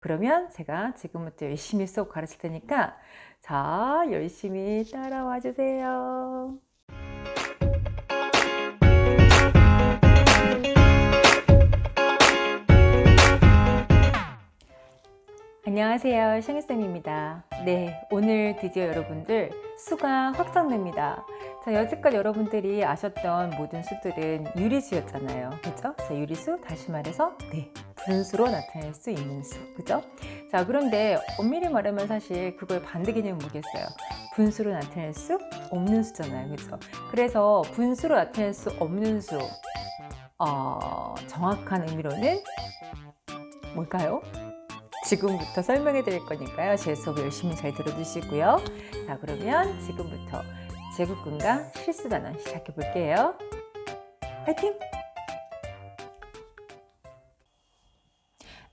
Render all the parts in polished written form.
그러면 제가 지금부터 열심히 수업 가르칠 테니까 자, 열심히 따라와 주세요. 안녕하세요. 샹이쌤입니다. 네, 오늘 드디어 여러분들 수가 확정됩니다. 자, 여지껏 여러분들이 아셨던 모든 수들은 유리수였잖아요. 그죠? 자, 유리수, 다시 말해서, 네, 분수로 나타낼 수 있는 수. 그죠? 자, 그런데 엄밀히 말하면 사실 그걸 반대 개념은 뭐겠어요? 분수로 나타낼 수 없는 수잖아요. 그죠? 그래서 분수로 나타낼 수 없는 수, 정확한 의미로는 뭘까요? 지금부터 설명해 드릴 거니까요. 제 수업 열심히 잘 들어주시고요. 자, 그러면 지금부터 제국군과 실수 단원 시작해 볼게요. 파이팅!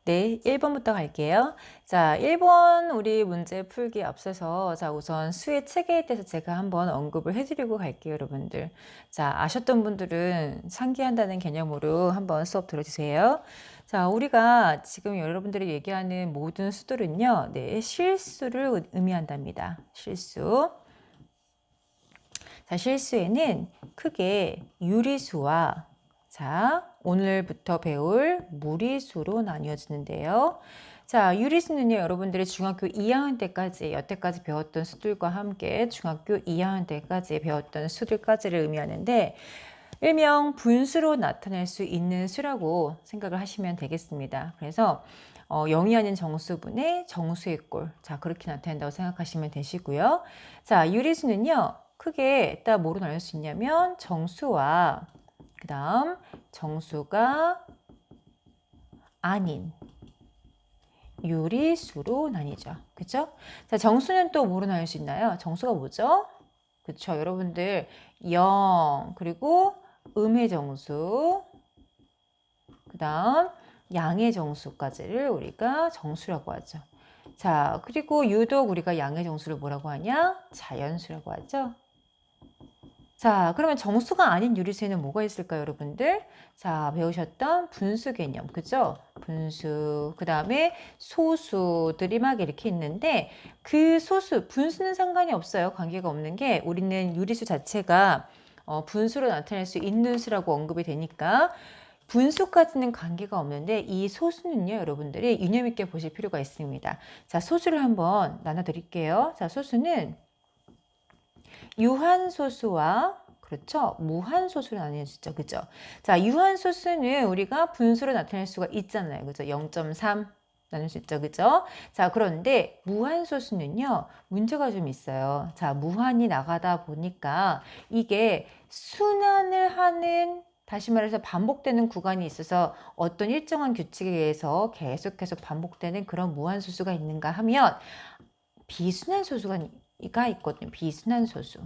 네, 1번부터 갈게요. 자, 1번 우리 문제 풀기 앞서서 자, 우선 수의 체계에 대해서 제가 한번 언급을 해드리고 갈게요, 여러분들. 자, 아셨던 분들은 상기한다는 개념으로 한번 수업 들어주세요. 자, 우리가 지금 여러분들이 얘기하는 모든 수들은요, 네, 실수를 의미한답니다. 실수. 자, 실수에는 크게 유리수와 자, 오늘부터 배울 무리수로 나뉘어지는데요. 자, 유리수는요, 여러분들이 중학교 2학년 때까지, 여태까지 배웠던 수들과 함께 중학교 2학년 때까지 배웠던 수들까지를 의미하는데, 일명 분수로 나타낼 수 있는 수라고 생각을 하시면 되겠습니다. 그래서 0이 아닌 정수분의 정수의 꼴. 자, 그렇게 나타낸다고 생각하시면 되시고요. 자, 유리수는요, 크게 딱 뭐로 나눌 수 있냐면 정수와 그 다음 정수가 아닌 유리수로 나뉘죠. 그쵸? 자, 정수는 또 뭐로 나눌 수 있나요? 정수가 뭐죠? 그쵸? 여러분들 0 그리고 음의 정수 그 다음 양의 정수까지를 우리가 정수라고 하죠. 자, 그리고 유독 우리가 양의 정수를 뭐라고 하냐? 자연수라고 하죠. 자, 그러면 정수가 아닌 유리수에는 뭐가 있을까요, 여러분들? 자, 배우셨던 분수 개념, 그죠? 분수, 그 다음에 소수들이 막 이렇게 있는데, 그 소수, 분수는 상관이 없어요. 관계가 없는 게, 우리는 유리수 자체가 분수로 나타낼 수 있는 수라고 언급이 되니까, 분수까지는 관계가 없는데, 이 소수는요, 여러분들이 유념 있게 보실 필요가 있습니다. 자, 소수를 한번 나눠드릴게요. 자, 소수는 유한소수와 그렇죠. 무한소수로 나뉘어지죠. 그죠? 자, 유한소수는 우리가 분수로 나타낼 수가 있잖아요. 그죠? 0.3 나눌 수 있죠. 그죠? 자, 그런데 무한소수는요, 문제가 좀 있어요. 자, 무한이 나가다 보니까 이게 순환을 하는 다시 말해서 반복되는 구간이 있어서 어떤 일정한 규칙에 의해서 계속해서 반복되는 그런 무한소수가 있는가 하면 비순환 소수가 있거든요. 비순환 소수.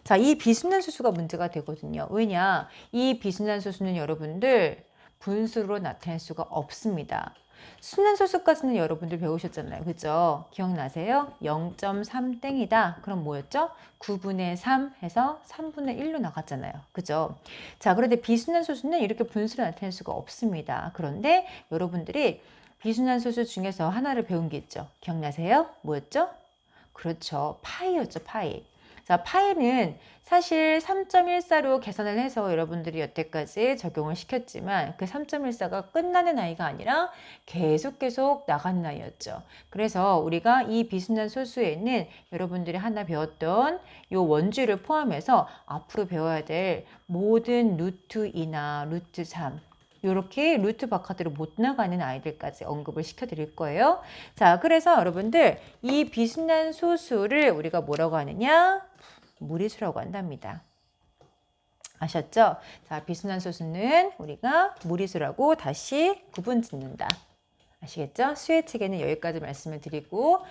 자, 이 비순환 소수가 문제가 되거든요. 왜냐? 이 비순환 소수는 여러분들 분수로 나타낼 수가 없습니다. 순환 소수까지는 여러분들 배우셨잖아요. 그죠? 기억나세요? 0.3땡이다. 그럼 뭐였죠? 9분의 3 해서 3분의 1로 나갔잖아요. 그죠? 자, 그런데 비순환 소수는 이렇게 분수로 나타낼 수가 없습니다. 그런데 여러분들이 비순환 소수 중에서 하나를 배운 게 있죠. 기억나세요? 뭐였죠? 그렇죠. 파이였죠. 파이. 자, 파이는 사실 3.14로 계산을 해서 여러분들이 여태까지 적용을 시켰지만 그 3.14가 끝나는 아이가 아니라 계속 나가는 아이였죠. 그래서 우리가 이 비순환 소수에는 여러분들이 하나 배웠던 이 원주를 포함해서 앞으로 배워야 될 모든 루트 2나 루트 3 이렇게 루트 바깥으로 못 나가는 아이들까지 언급을 시켜드릴 거예요. 자, 그래서 여러분들 이 비순환 소수를 우리가 뭐라고 하느냐? 무리수라고 한답니다. 아셨죠? 자, 비순환 소수는 우리가 무리수라고 다시 구분 짓는다. 아시겠죠? 수의 체계는 여기까지 말씀을 드리고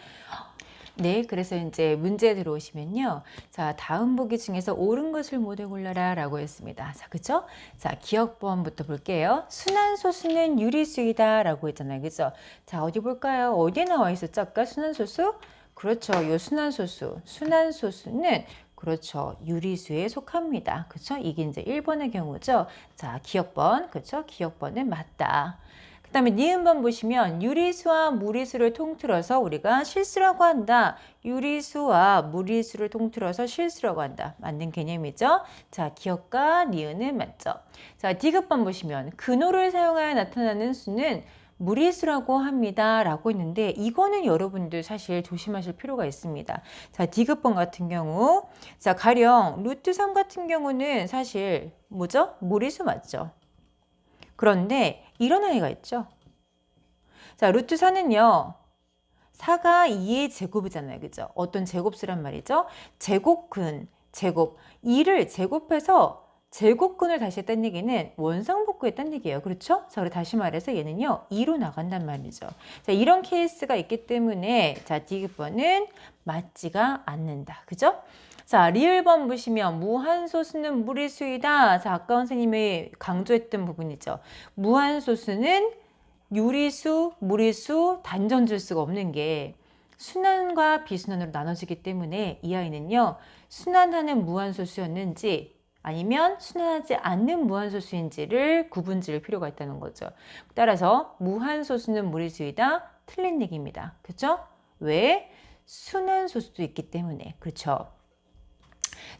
네, 그래서 이제 문제 들어오시면요. 자, 다음 보기 중에서 옳은 것을 모두 골라라 라고 했습니다. 자, 그죠? 자, 기억번부터 볼게요. 순환소수는 유리수이다 라고 했잖아요. 그죠? 자, 어디 볼까요? 어디에 나와 있었죠? 아까 순환소수? 그렇죠. 요 순환소수. 순환소수는 그렇죠. 유리수에 속합니다. 그렇죠? 이게 이제 1번의 경우죠. 자, 기억번. 그렇죠? 기억번은 맞다. 다음에 니은번 보시면 유리수와 무리수를 통틀어서 우리가 실수라고 한다. 유리수와 무리수를 통틀어서 실수라고 한다. 맞는 개념이죠. 자, 기억과 니은은 맞죠. 자, 디귿번 보시면 근호를 사용하여 나타나는 수는 무리수라고 합니다. 라고 했는데 이거는 여러분들 사실 조심하실 필요가 있습니다. 자, 디귿번 같은 경우 자, 가령 루트 3 같은 경우는 사실 뭐죠? 무리수 맞죠? 그런데 이런 아이가 있죠. 자, 루트 4는요. 4가 2의 제곱이잖아요. 그죠? 어떤 제곱수란 말이죠? 제곱근, 제곱. 2를 제곱해서 제곱근을 다시 했다는 얘기는 원상복구했다는 얘기예요. 그렇죠? 자, 그리고 다시 말해서 얘는요. 2로 나간단 말이죠. 자, 이런 케이스가 있기 때문에 자, 디귿번은 맞지가 않는다. 그죠? 자, 리을번 보시면 무한소수는 무리수이다. 자, 아까 선생님이 강조했던 부분이죠. 무한소수는 유리수, 무리수, 단전질수가 없는 게 순환과 비순환으로 나눠지기 때문에 이 아이는요. 순환하는 무한소수였는지 아니면 순환하지 않는 무한소수인지를 구분 지을 필요가 있다는 거죠. 따라서 무한소수는 무리수이다. 틀린 얘기입니다. 그렇죠? 왜? 순환소수도 있기 때문에. 그렇죠?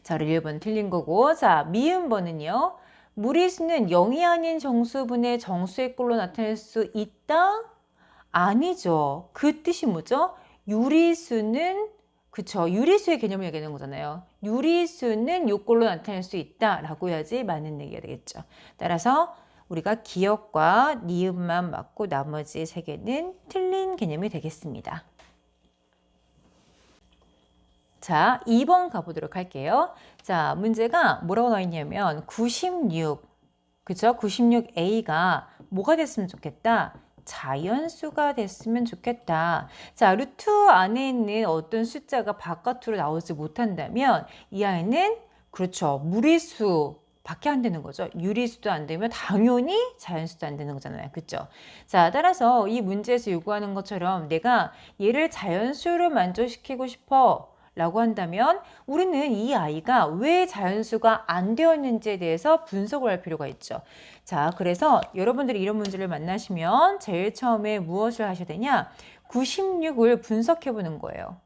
자, 1번 틀린 거고. 자, 미음번은요. 무리수는 0이 아닌 정수분의 정수의 꼴로 나타낼 수 있다? 아니죠. 그 뜻이 뭐죠? 유리수는 그쵸. 유리수의 개념을 얘기하는 거잖아요. 유리수는 요 꼴로 나타낼 수 있다라고 해야지 맞는 얘기가 되겠죠. 따라서 우리가 기억과 니은만 맞고 나머지 세 개는 틀린 개념이 되겠습니다. 자, 2번 가보도록 할게요. 자, 문제가 뭐라고 나와 있냐면 96, 그죠? 96A가 뭐가 됐으면 좋겠다? 자연수가 됐으면 좋겠다. 자, 루트 안에 있는 어떤 숫자가 바깥으로 나오지 못한다면 이 아이는 그렇죠. 무리수 밖에 안 되는 거죠. 유리수도 안 되면 당연히 자연수도 안 되는 거잖아요. 그렇죠? 자, 따라서 이 문제에서 요구하는 것처럼 내가 얘를 자연수로 만족시키고 싶어 라고 한다면 우리는 이 아이가 왜 자연수가 안 되었는지에 대해서 분석을 할 필요가 있죠. 자, 그래서 여러분들이 이런 문제를 만나시면 제일 처음에 무엇을 하셔야 되냐? 96을 분석해 보는 거예요.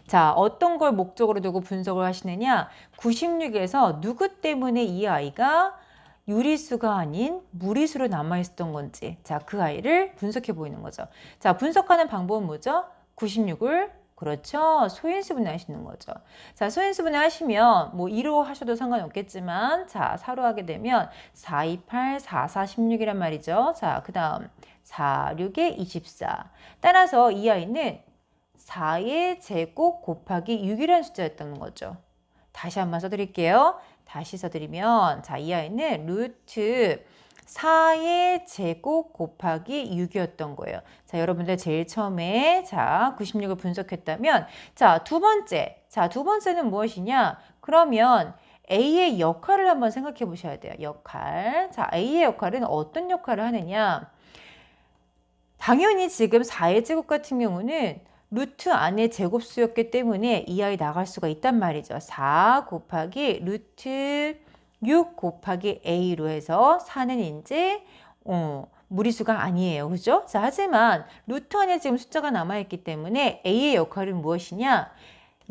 자, 어떤 걸 목적으로 두고 분석을 하시느냐? 96에서 누구 때문에 이 아이가 유리수가 아닌 무리수로 남아있었던 건지, 자, 그 아이를 분석해 보이는 거죠. 자, 분석하는 방법은 뭐죠? 96을 그렇죠. 소인수 분해하시는 거죠. 자, 소인수 분해하시면 뭐 2로 하셔도 상관없겠지만 자, 4로 하게 되면 4, 2, 8, 4, 4, 16이란 말이죠. 자, 그 다음 4, 6에 24. 따라서 이 아이는 4의 제곱 곱하기 6이라는 숫자였던 거죠. 다시 한번 써드릴게요. 다시 써드리면 자, 이 아이는 루트 4의 제곱 곱하기 6이었던 거예요. 자, 여러분들 제일 처음에 자, 96을 분석했다면 자, 두 번째는 무엇이냐? 그러면 A의 역할을 한번 생각해 보셔야 돼요. 역할. 자, A의 역할은 어떤 역할을 하느냐? 당연히 지금 4의 제곱 같은 경우는 루트 안에 제곱수였기 때문에 이 아이 나갈 수가 있단 말이죠. 4 곱하기 루트 6 곱하기 A로 해서 4는 이제 무리수가 아니에요. 그죠? 자, 하지만 루트 안에 지금 숫자가 남아있기 때문에 A의 역할은 무엇이냐?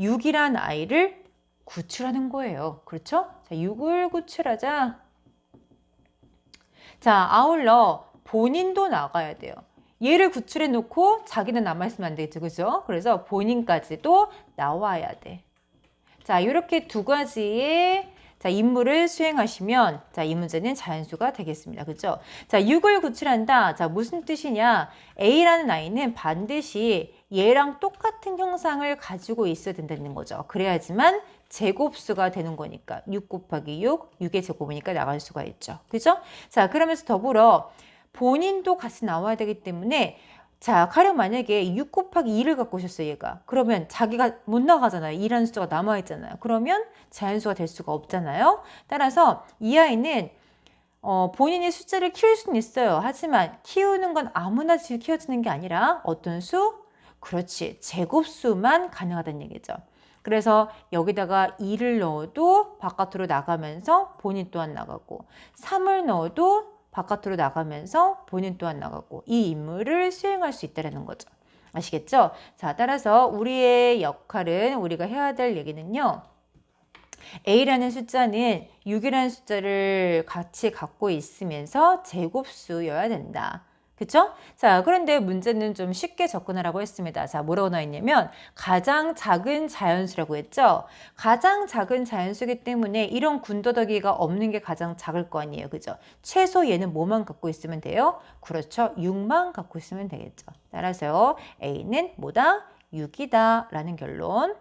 6이란 아이를 구출하는 거예요. 그렇죠? 자, 6을 구출하자. 자, 아울러 본인도 나가야 돼요. 얘를 구출해 놓고 자기는 남아있으면 안 되겠죠. 그죠? 그래서 본인까지도 나와야 돼. 자, 이렇게 두 가지의 자, 임무를 수행하시면 자, 이 문제는 자연수가 되겠습니다. 그죠? 자, 6을 구출한다. 자, 무슨 뜻이냐? A라는 아이는 반드시 얘랑 똑같은 형상을 가지고 있어야 된다는 거죠. 그래야지만 제곱수가 되는 거니까 6 곱하기 6, 6의 제곱이니까 나갈 수가 있죠. 그죠? 자, 그러면서 더불어 본인도 같이 나와야 되기 때문에 자, 가령 만약에 6 곱하기 2를 갖고 오셨어요, 얘가. 그러면 자기가 못 나가잖아요. 2라는 숫자가 남아있잖아요. 그러면 자연수가 될 수가 없잖아요. 따라서 이 아이는 본인이 숫자를 키울 수는 있어요. 하지만 키우는 건 아무나 키워지는 게 아니라 어떤 수? 그렇지. 제곱수만 가능하다는 얘기죠. 그래서 여기다가 2를 넣어도 바깥으로 나가면서 본인 또한 나가고 3을 넣어도 바깥으로 나가면서 본인 또한 나가고 이 임무를 수행할 수 있다는 거죠. 아시겠죠? 자, 따라서 우리의 역할은 우리가 해야 될 얘기는요. A라는 숫자는 6이라는 숫자를 같이 갖고 있으면서 제곱수여야 된다. 그쵸? 자, 그런데 문제는 좀 쉽게 접근하라고 했습니다. 자, 뭐라고 나와 있냐면 가장 작은 자연수라고 했죠? 가장 작은 자연수이기 때문에 이런 군더더기가 없는 게 가장 작을 거 아니에요. 그죠? 최소 얘는 뭐만 갖고 있으면 돼요? 그렇죠. 6만 갖고 있으면 되겠죠. 따라서 A는 뭐다? 6이다 라는 결론.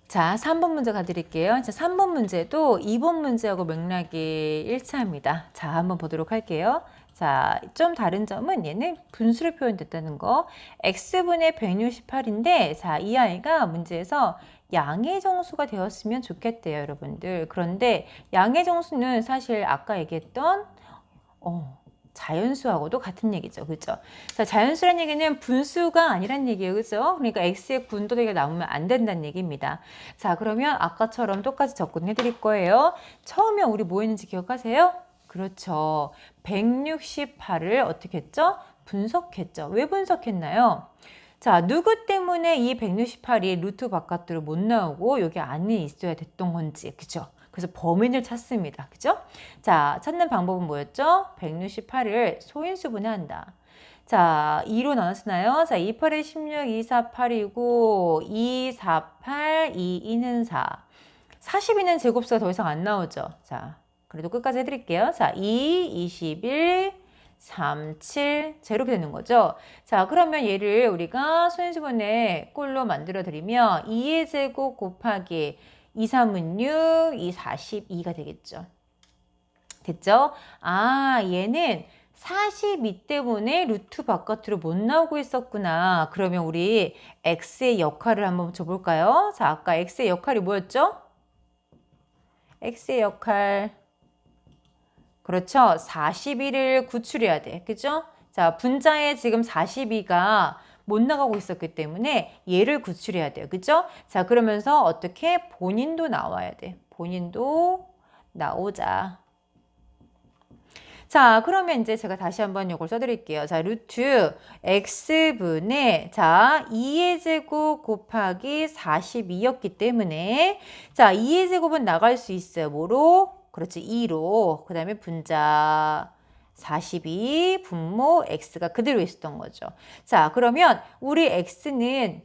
자, 3번 문제 가드릴게요. 자, 3번 문제도 2번 문제하고 맥락이 일치합니다. 자, 한번 보도록 할게요. 자, 좀 다른 점은 얘는 분수로 표현됐다는 거. x분의 168인데, 자, 이 아이가 문제에서 양의 정수가 되었으면 좋겠대요, 여러분들. 그런데 양의 정수는 사실 아까 얘기했던, 자연수하고도 같은 얘기죠. 그죠? 자, 자연수란 얘기는 분수가 아니란 얘기예요. 그죠? 그러니까 x의 군더더기가 나오면 안 된다는 얘기입니다. 자, 그러면 아까처럼 똑같이 접근해 드릴 거예요. 처음에 우리 뭐 했는지 기억하세요? 그렇죠. 168을 어떻게 했죠? 분석했죠. 왜 분석했나요? 자, 누구 때문에 이 168이 루트 바깥으로 못 나오고 여기 안에 있어야 됐던 건지. 그죠? 그래서 범인을 찾습니다. 그죠? 자, 찾는 방법은 뭐였죠? 168을 소인수분해한다. 자, 2로 나눴나요? 자, 2, 8에 16, 2, 4, 8이고 2, 4, 8, 2, 2는 4. 42는 제곱수가 더 이상 안 나오죠. 자, 그래도 끝까지 해드릴게요. 자, 2, 21, 3, 7, 자, 이렇게 되는 거죠. 자, 그러면 얘를 우리가 소인수분해 꼴로 만들어 드리면 2의 제곱 곱하기 2, 3은 6, 2, 42가 되겠죠. 됐죠? 아, 얘는 42 때문에 루트 바깥으로 못 나오고 있었구나. 그러면 우리 x의 역할을 한번 줘볼까요? 자, 아까 x의 역할이 뭐였죠? x의 역할. 그렇죠. 42를 구출해야 돼. 그죠? 자, 분자에 지금 42가 못 나가고 있었기 때문에 얘를 구출해야 돼요. 그죠? 자, 그러면서 어떻게 본인도 나와야 돼. 본인도 나오자. 자, 그러면 이제 제가 다시 한번 이걸 써드릴게요. 자, 루트 x분의 자 2의 제곱 곱하기 42였기 때문에 자 2의 제곱은 나갈 수 있어요. 뭐로? 그렇지 2로. 그 다음에 분자 42 분모 x가 그대로 있었던 거죠. 자, 그러면 우리 x는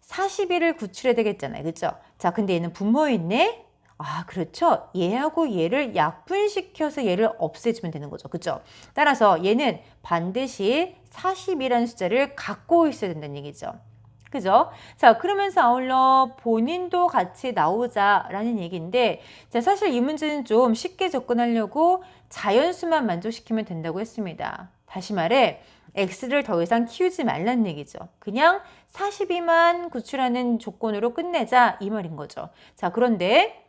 42를 구출해야 되겠잖아요. 그죠? 자, 근데 얘는 분모에 있네? 아, 그렇죠. 얘하고 얘를 약분시켜서 얘를 없애주면 되는 거죠. 그죠? 따라서 얘는 반드시 40이라는 숫자를 갖고 있어야 된다는 얘기죠. 그죠? 자, 그러면서 아울러 본인도 같이 나오자라는 얘기인데, 자, 사실 이 문제는 좀 쉽게 접근하려고 자연수만 만족시키면 된다고 했습니다. 다시 말해, x를 더 이상 키우지 말라는 얘기죠. 그냥 42만 구출하는 조건으로 끝내자 이 말인 거죠. 자, 그런데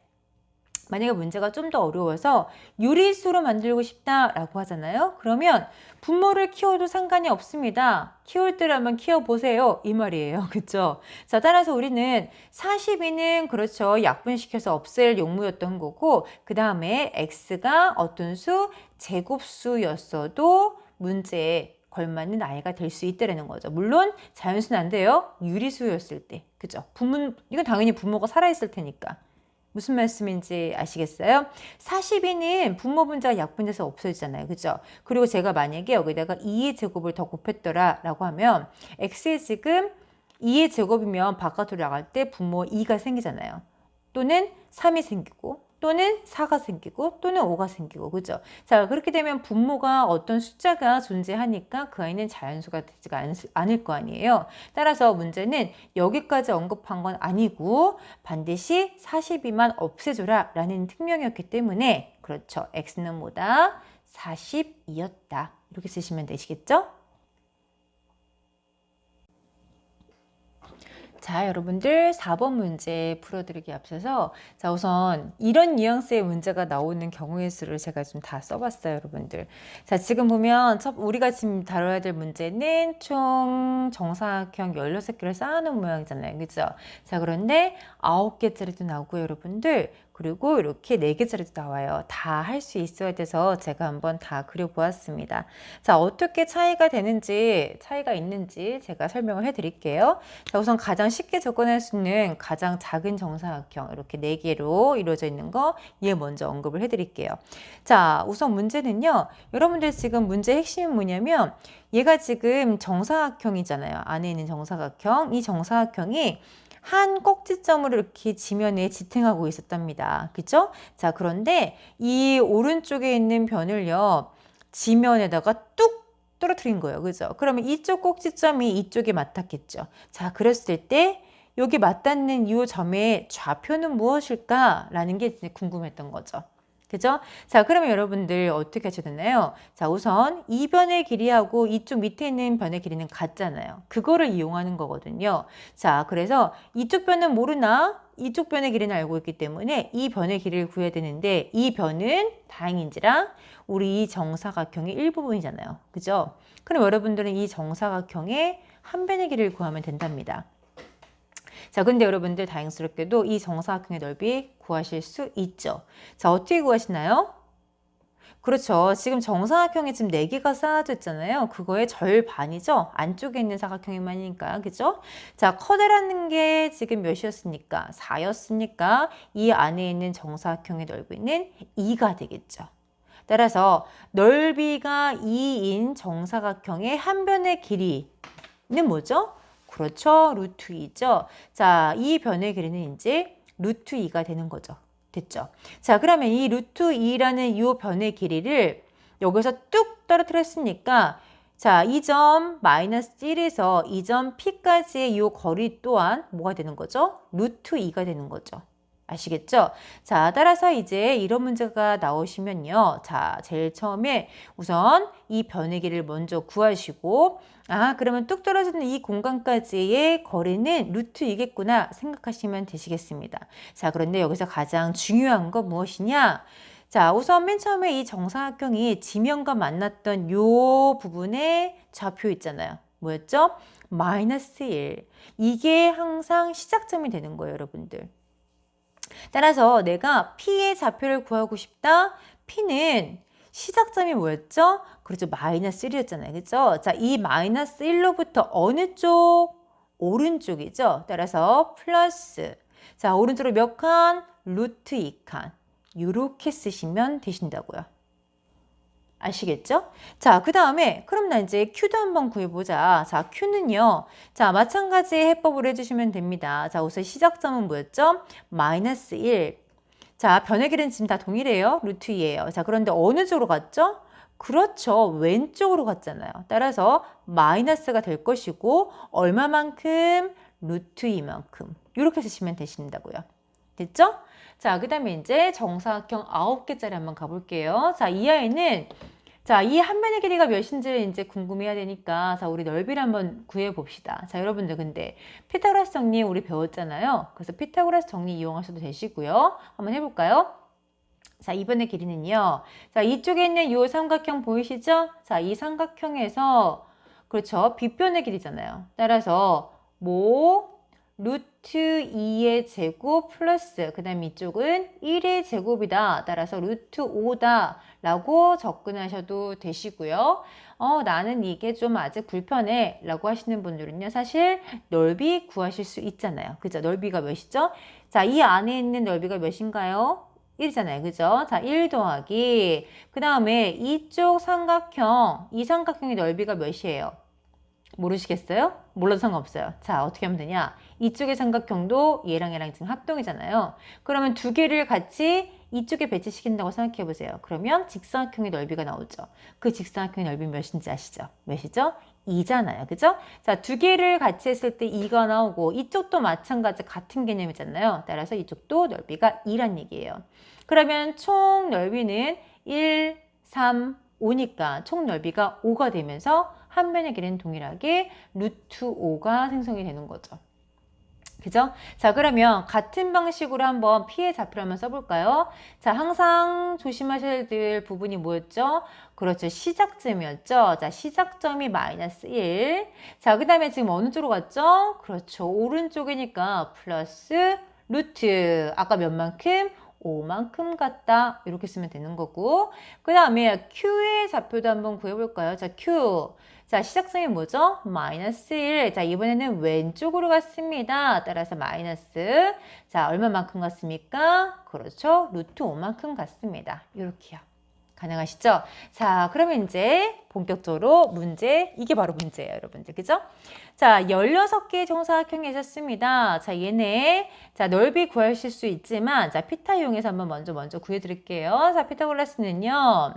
만약에 문제가 좀 더 어려워서 유리수로 만들고 싶다라고 하잖아요. 그러면 분모를 키워도 상관이 없습니다. 키울 때를 한번 키워보세요. 이 말이에요. 그쵸? 자, 따라서 우리는 42는 그렇죠. 약분시켜서 없앨 용무였던 거고 그 다음에 x가 어떤 수? 제곱수였어도 문제에 걸맞는 아이가 될 수 있다는 거죠. 물론 자연수는 안 돼요. 유리수였을 때. 그죠? 이건 당연히 분모가 살아있을 테니까. 무슨 말씀인지 아시겠어요? 42는 분모 분자가 약분돼서 없어지잖아요. 그죠? 그리고 제가 만약에 여기다가 2의 제곱을 더 곱했더라 라고 하면 x의 지금 2의 제곱이면 바깥으로 나갈 때 분모 2가 생기잖아요. 또는 3이 생기고 또는 4가 생기고 또는 5가 생기고 그죠? 자, 그렇게 되면 분모가 어떤 숫자가 존재하니까 그 아이는 자연수가 되지가 않을 거 아니에요. 따라서 문제는 여기까지 언급한 건 아니고 반드시 42만 없애줘라 라는 특명이었기 때문에 그렇죠. x는 뭐다? 42였다. 이렇게 쓰시면 되시겠죠? 자, 여러분들 4번 문제 풀어드리기 앞서서 자, 우선 이런 뉘앙스의 문제가 나오는 경우의 수를 제가 좀 다 써봤어요, 여러분들. 자, 지금 보면 우리가 지금 다뤄야 될 문제는 총 정사각형 16개를 쌓아놓은 모양이잖아요. 그죠? 자, 그런데 9개짜리도 나오고요, 여러분들. 그리고 이렇게 4개짜리도 나와요. 다 할 수 있어야 돼서 제가 한번 다 그려보았습니다. 자, 어떻게 차이가 있는지 제가 설명을 해드릴게요. 자, 우선 가장 쉽게 접근할 수 있는 가장 작은 정사각형 이렇게 4개로 이루어져 있는 거 얘 먼저 언급을 해드릴게요. 자, 우선 문제는요. 여러분들 지금 문제 핵심은 뭐냐면 얘가 지금 정사각형이잖아요. 안에 있는 정사각형. 이 정사각형이 한 꼭지점으로 이렇게 지면에 지탱하고 있었답니다. 그죠? 자, 그런데 이 오른쪽에 있는 변을요, 지면에다가 뚝 떨어뜨린 거예요. 그죠? 그러면 이쪽 꼭지점이 이쪽에 맞닿겠죠. 자, 그랬을 때 여기 맞닿는 이 점의 좌표는 무엇일까? 라는 게 궁금했던 거죠. 그죠? 자, 그러면 여러분들 어떻게 하셔야 되나요? 자, 우선 이 변의 길이하고 이쪽 밑에 있는 변의 길이는 같잖아요. 그거를 이용하는 거거든요. 자, 그래서 이쪽 변은 모르나 이쪽 변의 길이는 알고 있기 때문에 이 변의 길이를 구해야 되는데 이 변은 다행인지라 우리 이 정사각형의 일부분이잖아요. 그죠? 그럼 여러분들은 이 정사각형의 한 변의 길이를 구하면 된답니다. 자, 근데 여러분들 다행스럽게도 이 정사각형의 넓이 구하실 수 있죠. 자, 어떻게 구하시나요? 그렇죠. 지금 정사각형이 지금 4개가 쌓아져 있잖아요. 그거의 절반이죠. 안쪽에 있는 사각형이만이니까. 그죠? 자, 커다란 게 지금 몇이었습니까? 4였으니까 이 안에 있는 정사각형의 넓이는 2가 되겠죠. 따라서 넓이가 2인 정사각형의 한 변의 길이는 뭐죠? 그렇죠. 루트 2죠. 자, 이 변의 길이는 이제 루트 2가 되는 거죠. 됐죠? 자, 그러면 이 루트 2라는 이 변의 길이를 여기서 뚝 떨어뜨렸으니까 자, 이 점 마이너스 1에서 이 점 P까지의 이 거리 또한 뭐가 되는 거죠? 루트 2가 되는 거죠. 아시겠죠? 자, 따라서 이제 이런 문제가 나오시면요. 자, 제일 처음에 우선 이 변의 길이를 먼저 구하시고 그러면 뚝 떨어지는 이 공간까지의 거리는 루트 2겠구나 생각하시면 되시겠습니다. 자, 그런데 여기서 가장 중요한 건 무엇이냐? 자, 우선 맨 처음에 이 정사각형이 지면과 만났던 요 부분에 좌표 있잖아요. 뭐였죠? 마이너스 1. 이게 항상 시작점이 되는 거예요, 여러분들. 따라서 내가 P의 좌표를 구하고 싶다. P는 시작점이 뭐였죠? 그렇죠. 마이너스 1이었잖아요. 그렇죠? 자, 이 마이너스 1로부터 어느 쪽? 오른쪽이죠. 따라서 플러스. 자, 오른쪽으로 몇 칸? 루트 2칸. 이렇게 쓰시면 되신다고요. 아시겠죠? 자, 그 다음에 그럼 나 이제 Q도 한번 구해보자. 자, Q는요. 자, 마찬가지 해법을 해주시면 됩니다. 자, 우선 시작점은 뭐였죠? 마이너스 1. 자, 변의 길이는 지금 다 동일해요. 루트 2예요. 자, 그런데 어느 쪽으로 갔죠? 그렇죠. 왼쪽으로 갔잖아요. 따라서 마이너스가 될 것이고 얼마만큼? 루트 2만큼. 이렇게 쓰시면 되신다고요. 됐죠? 자, 그 다음에 이제 정사각형 9개짜리 한번 가볼게요. 자, 이 아이는 자, 이 한 변의 길이가 몇인지를 이제 궁금해야 되니까 자, 우리 넓이를 한번 구해봅시다. 자, 여러분들 근데 피타고라스 정리 우리 배웠잖아요. 그래서 피타고라스 정리 이용하셔도 되시고요. 한번 해볼까요? 자, 2번의 길이는요. 자, 이쪽에 있는 이 삼각형 보이시죠? 자, 이 삼각형에서 그렇죠. 빗변의 길이잖아요. 따라서 루트 2의 제곱 플러스 그 다음 이쪽은 1의 제곱이다. 따라서 루트 5다 라고 접근하셔도 되시고요. 나는 이게 좀 아직 불편해 라고 하시는 분들은요. 사실 넓이 구하실 수 있잖아요. 그죠? 넓이가 몇이죠? 자, 이 안에 있는 넓이가 몇인가요? 1이잖아요. 그죠? 자, 1 더하기 그 다음에 이쪽 삼각형 이 삼각형의 넓이가 몇이에요? 모르시겠어요? 몰라도 상관없어요. 자, 어떻게 하면 되냐? 이쪽의 삼각형도 얘랑 지금 합동이잖아요. 그러면 두 개를 같이 이쪽에 배치시킨다고 생각해 보세요. 그러면 직사각형의 넓이가 나오죠. 그 직사각형의 넓이 몇인지 아시죠? 몇이죠? 2잖아요. 그죠? 자, 두 개를 같이 했을 때 2가 나오고 이쪽도 마찬가지 같은 개념이잖아요. 따라서 이쪽도 넓이가 2란 얘기예요. 그러면 총 넓이는 1, 3, 5니까 총 넓이가 5가 되면서 한 변의 길이는 동일하게 루트 5가 생성이 되는 거죠. 그죠? 자, 그러면 같은 방식으로 한번 P의 좌표를 한번 써볼까요? 자, 항상 조심하셔야 될 부분이 뭐였죠? 그렇죠. 시작점이었죠. 자, 시작점이 마이너스 1. 자, 그 다음에 지금 어느 쪽으로 갔죠? 그렇죠. 오른쪽이니까 플러스 루트. 아까 몇만큼? 5만큼 같다. 이렇게 쓰면 되는 거고. 그 다음에 Q의 좌표도 한번 구해볼까요? 자, Q. 자, 시작점이 뭐죠? 마이너스 1. 자, 이번에는 왼쪽으로 갔습니다. 따라서 마이너스. 자, 얼마만큼 갔습니까? 그렇죠. 루트 5만큼 갔습니다. 이렇게요. 가능하시죠? 자, 그러면 이제 본격적으로 문제, 이게 바로 문제예요, 여러분들. 그죠? 자, 16개의 정사각형이 있었습니다. 자, 얘네, 자, 넓이 구하실 수 있지만, 자, 피타 이용해서 한번 먼저 구해드릴게요. 자, 피타고라스는요.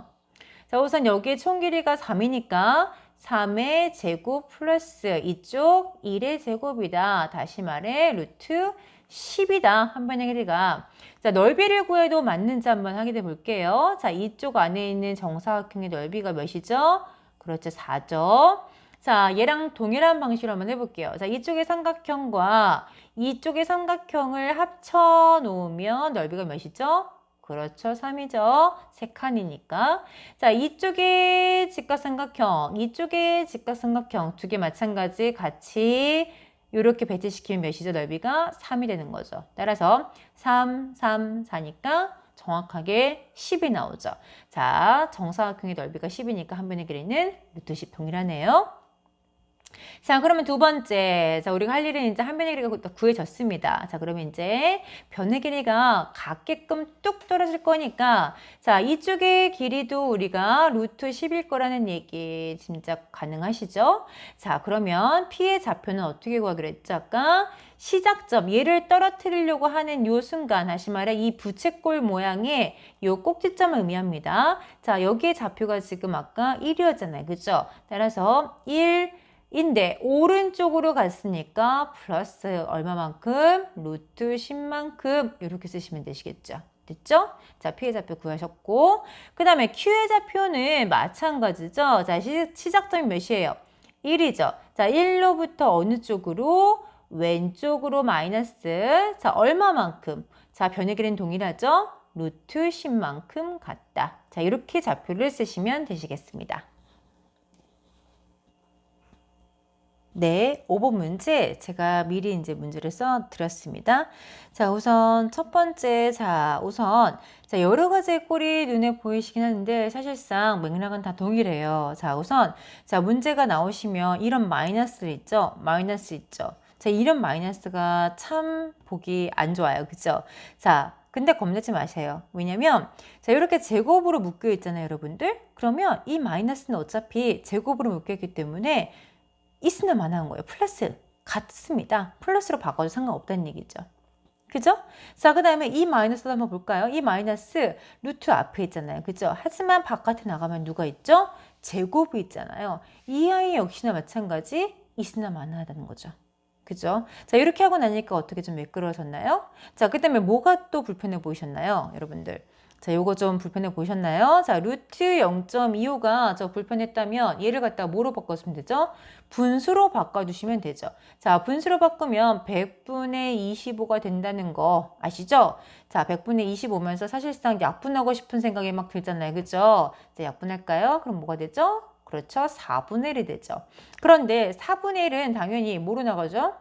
자, 우선 여기에 총 길이가 3이니까 3의 제곱 플러스 이쪽 1의 제곱이다. 다시 말해, 루트 10이다. 한 번의 길이가. 자, 넓이를 구해도 맞는지 한번 확인해 볼게요. 자, 이쪽 안에 있는 정사각형의 넓이가 몇이죠? 그렇죠, 4죠. 자, 얘랑 동일한 방식으로 한번 해볼게요. 자, 이쪽의 삼각형과 이쪽의 삼각형을 합쳐 놓으면 넓이가 몇이죠? 그렇죠, 3이죠. 세 칸이니까. 자, 이쪽의 직각삼각형, 이쪽의 직각삼각형 두 개 마찬가지 같이 이렇게 배치시키면 몇이죠? 넓이가 3이 되는 거죠. 따라서 3, 3, 4니까 정확하게 10이 나오죠. 자, 정사각형의 넓이가 10이니까 한 변의 길이는 루트 10 동일하네요. 자, 그러면 두 번째. 자, 우리가 할 일은 이제 한 변의 길이가 구해졌습니다. 자, 그러면 이제 변의 길이가 같게끔 뚝 떨어질 거니까, 자, 이쪽의 길이도 우리가 루트 10일 거라는 얘기 짐작 가능하시죠? 자, 그러면 P의 좌표는 어떻게 구하기로 했죠? 아까 시작점, 얘를 떨어뜨리려고 하는 요 순간, 다시 말해 이 부채꼴 모양의 요 꼭지점을 의미합니다. 자, 여기에 좌표가 지금 아까 1이었잖아요. 그죠? 따라서 1, 인데 오른쪽으로 갔으니까 플러스 얼마만큼? 루트 10만큼 이렇게 쓰시면 되시겠죠. 됐죠? 자, P의 좌표 구하셨고 그 다음에 Q의 좌표는 마찬가지죠. 자, 시작점이 몇이에요? 1이죠. 자, 1로부터 어느 쪽으로? 왼쪽으로 마이너스. 자, 얼마만큼? 자, 변의 길이는 동일하죠? 루트 10만큼 같다. 자, 이렇게 좌표를 쓰시면 되시겠습니다. 네, 5번 문제 제가 미리 이제 문제를 써 드렸습니다. 자, 우선 첫 번째, 자, 여러 가지의 꼴이 눈에 보이시긴 하는데 사실상 맥락은 다 동일해요. 자, 우선 자, 문제가 나오시면 이런 마이너스 있죠? 마이너스 있죠? 자, 이런 마이너스가 참 보기 안 좋아요. 그죠? 자, 근데 겁내지 마세요. 왜냐면 자, 이렇게 제곱으로 묶여 있잖아요, 여러분들. 그러면 이 마이너스는 어차피 제곱으로 묶여 있기 때문에 있으나 마나한 거예요. 플러스 같습니다. 플러스로 바꿔도 상관없다는 얘기죠. 그죠? 자, 그 다음에 이 마이너스도 한번 볼까요? 이 마이너스 루트 앞에 있잖아요. 그죠? 하지만 바깥에 나가면 누가 있죠? 제곱이 있잖아요. 이 아이 역시나 마찬가지 있으나 마나하다는 거죠. 그죠? 자, 이렇게 하고 나니까 어떻게 좀 매끄러워졌나요? 자, 그 다음에 뭐가 또 불편해 보이셨나요? 여러분들. 자, 요거 좀 불편해 보이셨나요? 자, 루트 0.25가 저 불편했다면 얘를 갖다가 뭐로 바꿔주면 되죠? 분수로 바꿔주시면 되죠. 자, 분수로 바꾸면 100분의 25가 된다는 거 아시죠? 자, 100분의 25면서 사실상 약분하고 싶은 생각이 막 들잖아요. 그죠? 자, 약분할까요? 그럼 뭐가 되죠? 그렇죠. 4분의 1이 되죠. 그런데 4분의 1은 당연히 뭐로 나가죠?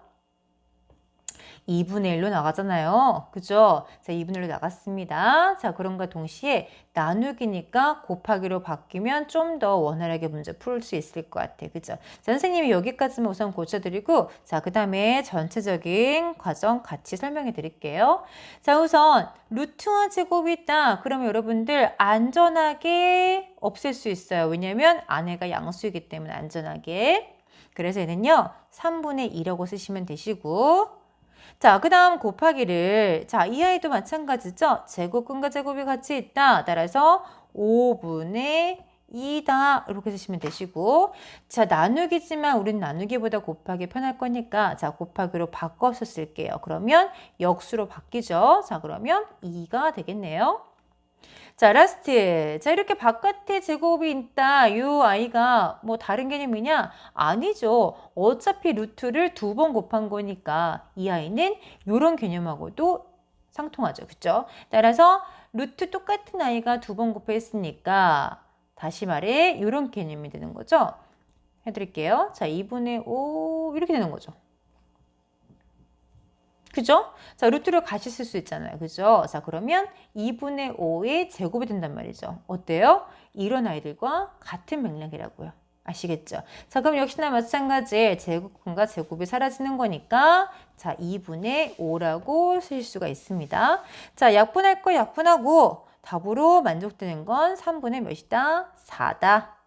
2분의 1로 나가잖아요. 그죠? 자, 2분의 1로 나갔습니다. 자, 그런가 동시에 나누기니까 곱하기로 바뀌면 좀 더 원활하게 문제 풀 수 있을 것 같아요. 그죠? 자, 선생님이 여기까지만 우선 고쳐드리고, 자, 그 다음에 전체적인 과정 같이 설명해 드릴게요. 자, 우선 루트와 제곱이 있다. 그러면 여러분들 안전하게 없앨 수 있어요. 왜냐면 안에가 양수이기 때문에 안전하게. 그래서 얘는요, 3분의 2라고 쓰시면 되시고, 자, 그 다음 곱하기를, 자, 이 아이도 마찬가지죠? 제곱근과 제곱이 같이 있다. 따라서 5분의 2다. 이렇게 쓰시면 되시고, 자, 나누기지만 우린 나누기보다 곱하기 편할 거니까, 자, 곱하기로 바꿔서 쓸게요. 그러면 역수로 바뀌죠? 자, 그러면 2가 되겠네요. 자, 라스트. 자, 이렇게 바깥에 제곱이 있다. 이 아이가 뭐 다른 개념이냐? 아니죠. 어차피 루트를 2번 곱한 거니까 이 아이는 이런 개념하고도 상통하죠. 그쵸? 따라서 루트 똑같은 아이가 2번 곱했으니까 다시 말해 이런 개념이 되는 거죠. 해드릴게요. 자, 2분의 5 이렇게 되는 거죠. 그죠? 자, 루트를 같이 쓸 수 있잖아요. 그죠? 자, 그러면 2분의 5의 제곱이 된단 말이죠. 어때요? 이런 아이들과 같은 맥락이라고요. 아시겠죠? 자, 그럼 역시나 마찬가지 제곱근과 제곱이 사라지는 거니까 자, 2분의 5라고 쓸 수가 있습니다. 자, 약분할 거 약분하고 답으로 만족되는 건 3분의 몇이다? 4다.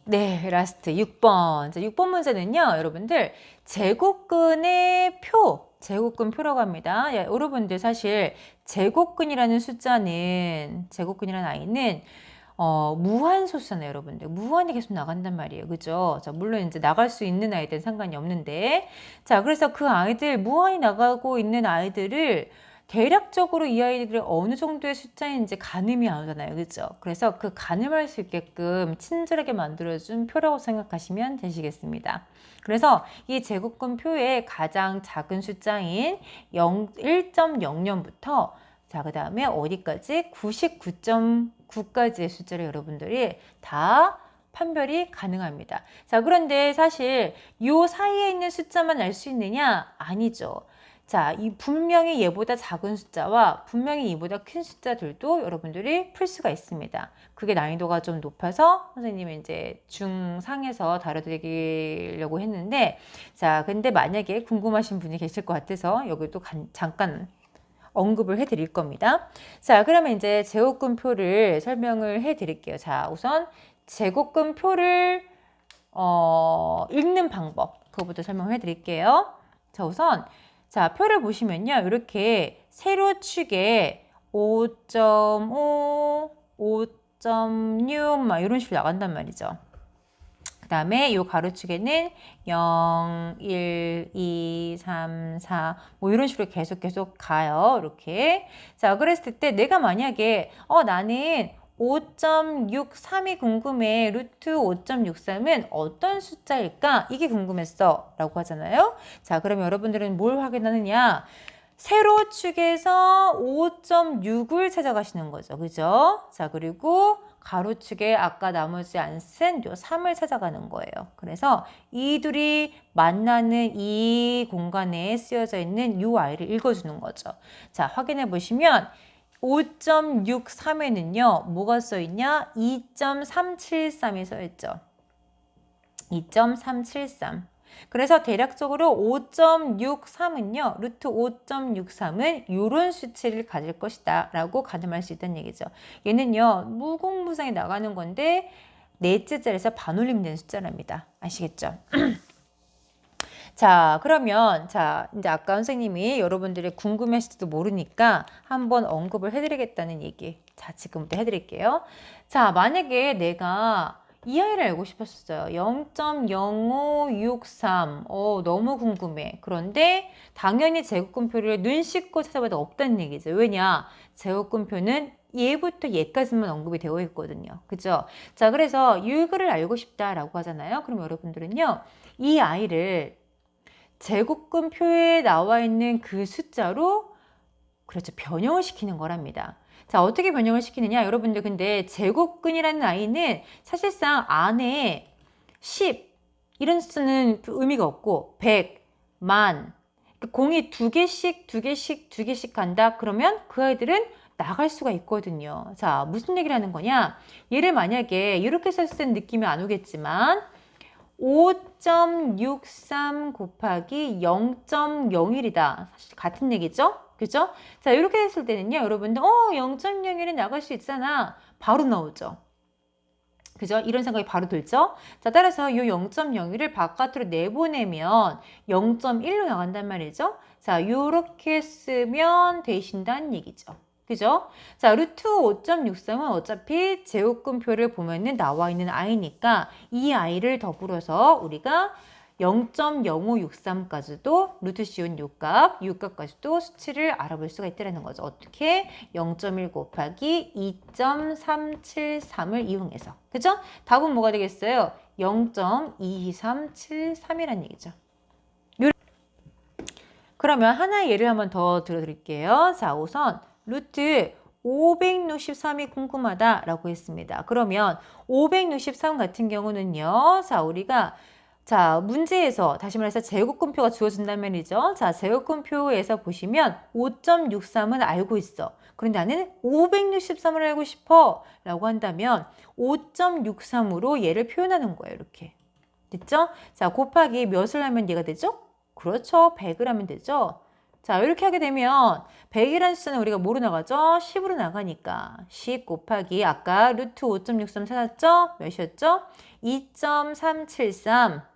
네, 라스트 6번. 자, 6번 문제는요, 여러분들, 제곱근의 표, 제곱근표라고 합니다. 야, 여러분들 사실 제곱근이라는 숫자는, 제곱근이라는 아이는 무한소수잖아요, 여러분들. 무한이 계속 나간단 말이에요. 그죠? 자, 물론 이제 나갈 수 있는 아이들은 상관이 없는데. 자, 그래서 그 아이들, 무한이 나가고 있는 아이들을 대략적으로 이 아이들이 어느 정도의 숫자인지 가늠이 안 오잖아요. 그죠? 그래서 그 가늠할 수 있게끔 친절하게 만들어준 표라고 생각하시면 되시겠습니다. 그래서 이 제곱근 표의 가장 작은 숫자인 1.00부터 자, 그 다음에 어디까지? 99.9까지의 숫자를 여러분들이 다 판별이 가능합니다. 자, 그런데 사실 이 사이에 있는 숫자만 알 수 있느냐? 아니죠. 자, 이 분명히 얘보다 작은 숫자와 분명히 이보다 큰 숫자들도 여러분들이 풀 수가 있습니다. 그게 난이도가 좀 높아서 선생님이 이제 중상에서 다뤄드리려고 했는데, 자, 근데 만약에 궁금하신 분이 계실 것 같아서 여기도 잠깐 언급을 해 드릴 겁니다. 자, 그러면 이제 제곱근표를 설명을 해 드릴게요. 자, 우선 제곱근표를 읽는 방법, 그거부터 설명해 드릴게요. 자, 우선 자, 표를 보시면요. 이렇게 세로축에 5.5, 5.6 막 이런 식으로 나간단 말이죠. 그 다음에 이 가로축에는 0, 1, 2, 3, 4 뭐 이런 식으로 계속 가요. 이렇게. 자, 그랬을 때 내가 만약에 나는 5.63이 궁금해. 루트 5.63은 어떤 숫자일까? 이게 궁금했어. 라고 하잖아요. 자, 그럼 여러분들은 뭘 확인하느냐? 세로축에서 5.6을 찾아가시는 거죠. 그죠? 자, 그리고 가로축에 아까 나머지 안 쓴 요 3을 찾아가는 거예요. 그래서 이 둘이 만나는 이 공간에 쓰여져 있는 요 아이를 읽어주는 거죠. 자, 확인해 보시면 5.63에는요, 뭐가 써있냐? 2.373이 써있죠. 2.373. 그래서 대략적으로 5.63은요, 루트 5.63은 이런 수치를 가질 것이다 라고 가늠할 수 있다는 얘기죠. 얘는요, 무궁무상히 나가는 건데 넷째 자리에서 반올림된 숫자랍니다. 아시겠죠? 자, 그러면 자, 이제 아까 선생님이 여러분들이 궁금해하실지도 모르니까 한번 언급을 해드리겠다는 얘기. 자, 지금부터 해드릴게요. 자, 만약에 내가 이 아이를 알고 싶었어요. 0.0563. 너무 궁금해. 그런데 당연히 제곱근표를 눈 씻고 찾아봐도 없다는 얘기죠. 왜냐? 제곱근표는 얘부터 얘까지만 언급이 되어 있거든요. 그죠? 자, 그래서 이거를 알고 싶다라고 하잖아요. 그럼 여러분들은요, 이 아이를 제곱근표에 나와 있는 그 숫자로 그렇죠. 변형을 시키는 거랍니다. 자, 어떻게 변형을 시키느냐? 여러분들 근데 제곱근이라는 아이는 사실상 안에 10 이런 수는 의미가 없고 100, 만 공이 두 개씩 간다. 그러면 그 아이들은 나갈 수가 있거든요. 자, 무슨 얘기를 하는 거냐? 얘를 만약에 이렇게 썼을 땐 느낌이 안 오겠지만 5.63 곱하기 0.01이다. 사실 같은 얘기죠? 그죠? 자, 이렇게 했을 때는요, 여러분들, 0.01은 나갈 수 있잖아. 바로 나오죠. 그죠? 이런 생각이 바로 들죠? 자, 따라서 이 0.01을 바깥으로 내보내면 0.1로 나간단 말이죠? 자, 요렇게 쓰면 되신다는 얘기죠. 그죠? 자, 루트 5.63은 어차피 제곱근표를 보면은 나와 있는 아이니까 이 아이를 더불어서 우리가 0.0563까지도 루트 씌운 요값까지도 수치를 알아볼 수가 있다는 거죠. 어떻게? 0.1 곱하기 2.373을 이용해서. 그죠? 답은 뭐가 되겠어요? 0.2373이라는 얘기죠. 그러면 하나의 예를 한번 더 들어드릴게요. 자, 우선 루트 563이 궁금하다라고 했습니다. 그러면 563 같은 경우는요. 자, 우리가 자, 문제에서 다시 말해서 제곱근표가 주어진다면이죠. 자, 제곱근표에서 보시면 5.63은 알고 있어. 그런데 나는 563을 알고 싶어 라고 한다면 5.63으로 얘를 표현하는 거예요. 이렇게. 됐죠? 자, 곱하기 몇을 하면 얘가 되죠? 그렇죠. 100을 하면 되죠. 자, 이렇게 하게 되면 100이라는 숫자는 우리가 뭐로 나가죠? 10으로 나가니까 10 곱하기 아까 루트 5.63 찾았죠? 몇이었죠? 2.373.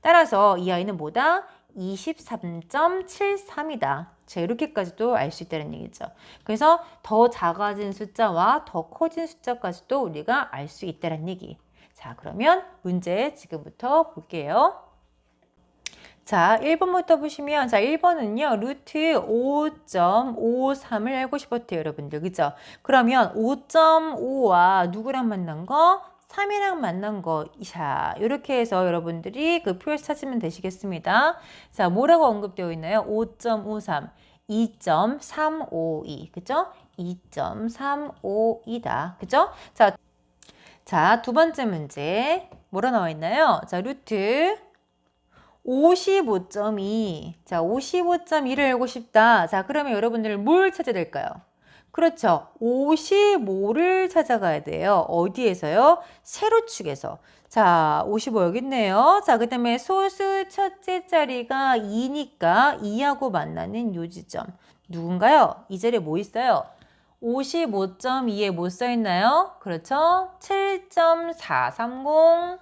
따라서 이 아이는 뭐다? 23.73이다. 자, 이렇게까지도 알 수 있다는 얘기죠. 그래서 더 작아진 숫자와 더 커진 숫자까지도 우리가 알 수 있다는 얘기. 자, 그러면 문제 지금부터 볼게요. 자, 1번부터 보시면, 자, 1번은요, 루트 5.53을 알고 싶었대요, 여러분들. 그죠? 그러면 5.5와 누구랑 만난 거? 3이랑 만난 거. 자, 이렇게 해서 여러분들이 그 표에서 찾으면 되시겠습니다. 자, 뭐라고 언급되어 있나요? 5.53, 2.352. 그죠? 2.352다. 그죠? 자, 두 번째 문제. 뭐라 나와 있나요? 자, 루트 55.2. 자, 55.2를 알고 싶다. 자, 그러면 여러분들 뭘 찾아야 될까요? 그렇죠. 55를 찾아가야 돼요. 어디에서요? 세로축에서. 자, 55 여기 있네요. 자, 그 다음에 소수 첫째 자리가 2니까 2하고 만나는 요 지점. 누군가요? 이 자리에 뭐 있어요? 55.2에 뭐 써있나요? 그렇죠. 7.430.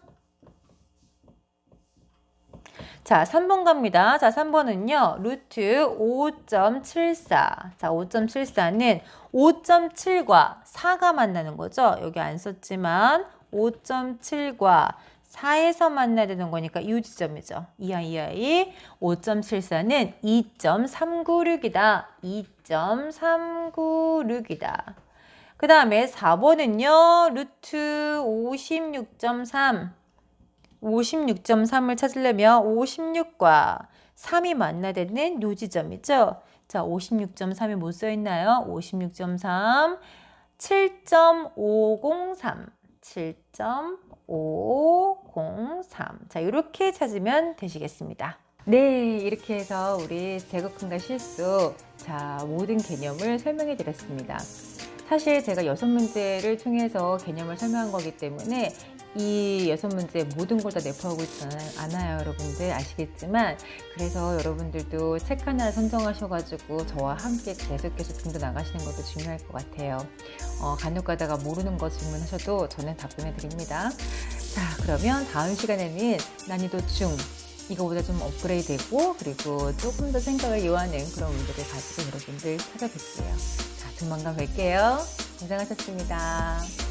자, 3번 갑니다. 자, 3번은요, 루트 5.74. 자, 5.74는 5.7과 4가 만나는 거죠. 여기 안 썼지만 5.7과 4에서 만나야 되는 거니까 이 지점이죠. 이 아이 5.74는 2.396이다. 2.396이다. 그 다음에 4번은요, 루트 56.3. 56.3을 찾으려면 56과 3이 만나야 되는 요 지점이죠. 자, 56.3이 뭐 써있나요? 56.3, 7.503, 7.503. 자, 이렇게 찾으면 되시겠습니다. 네, 이렇게 해서 우리 제곱근과 실수, 자, 모든 개념을 설명해 드렸습니다. 사실 제가 6문제를 통해서 개념을 설명한 거기 때문에 이 6문제 모든 걸 다 내포하고 있지는 않아요. 여러분들 아시겠지만, 그래서 여러분들도 책 하나 선정하셔가지고 저와 함께 계속해서 등도 나가시는 것도 중요할 것 같아요. 간혹 가다가 모르는 거 질문하셔도 저는 답변해 드립니다. 자, 그러면 다음 시간에는 난이도 중, 이거보다 좀 업그레이드되고 그리고 조금 더 생각을 요하는 그런 문제를 가지고 여러분들 찾아뵐게요. 자, 조만간 뵐게요. 고생하셨습니다.